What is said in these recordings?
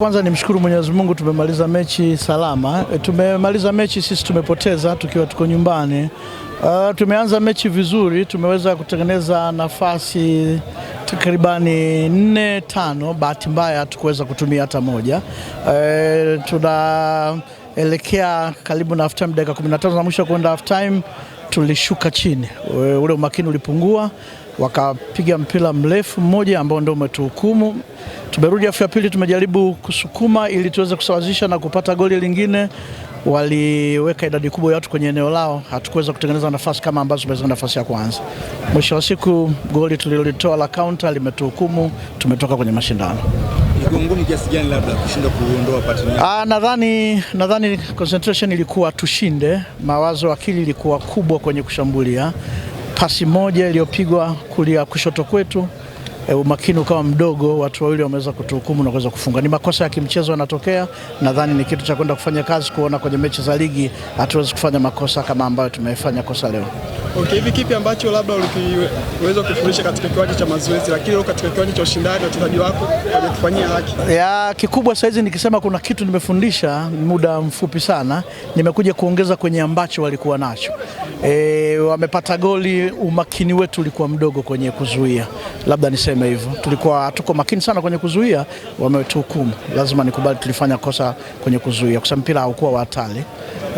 Kwanza nimshukuru Mwenyezi Mungu, tumemaliza mechi salama. Tumemaliza mechi sisi tumepoteza tukiwa tuko nyumbani. Tumeanza mechi vizuri, tumeweza kutengeneza nafasi takribani 4-5, bahati mbaya hatukuweza kutumia hata moja. Tunaelekea karibu na half time, dakika 15 za mwisho kwenda half time tulishuka chini. Ule umakini ulipungua, wakapiga mpira mrefu mmoja ambao ndio umetuhukumu. Tumerudi half ya pili, tumejaribu kusukuma ili tuweze kusawazisha na kupata goli lingine. Waliweka idadi kubwa ya watu kwenye eneo lao, hatukuweza kutengeneza nafasi kama ambazo tumeweza nafasi ya kwanza. Mwisho wa siku goli tulilolitoa la counter limetuhukumu, tumetoka kwenye mashindano. Ni ngumu kiasi gani labda kushinda kuondoa partner? Nadhani concentration ilikuwa tushinde, mawazo akili ilikuwa kubwa kwenye kushambulia. Pasi moja iliyopigwa kulia kushoto kwetu, umakini ukawa mdogo, watu wawili wameweza kutuhukumu na kuweza kufunga. Ni makosa ya kimchezo yanatokea, nadhani ni kitu cha kwenda kufanya kazi, kuona kwenye mechi za ligi hatuwezi kufanya makosa kama ambayo tumefanya kosa leo. Okay, hivi kipi ambacho labda uliweza kufundisha katika kiwanja cha mazoezi lakini leo katika kiwanja cha ushindani wachezaji wako hawakufanyia haki? Kikubwa saizi nikisema kuna kitu nimefundisha muda mfupi sana, nimekuja kuongeza kwenye ambacho walikuwa nacho. Wamepata goli, umakini wetu ulikuwa mdogo kwenye kuzuia. Labda niseme hivyo. Tulikuwa tuko makini sana kwenye kuzuia, wametuhukumu. Lazima nikubali tulifanya kosa kwenye kuzuia kwa sababu mpira haukuwa wa hatari,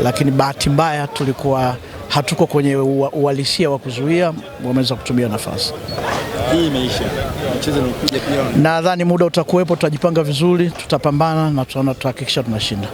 lakini bahati mbaya tulikuwa hatuko kwenye uhalisia wa kuzuia, wameweza kutumia nafasi. Hii imeisha. Mchezo unakuja pia. Nadhani muda utakuwepo, tutajipanga vizuri, tutapambana na tutahakikisha tunashinda.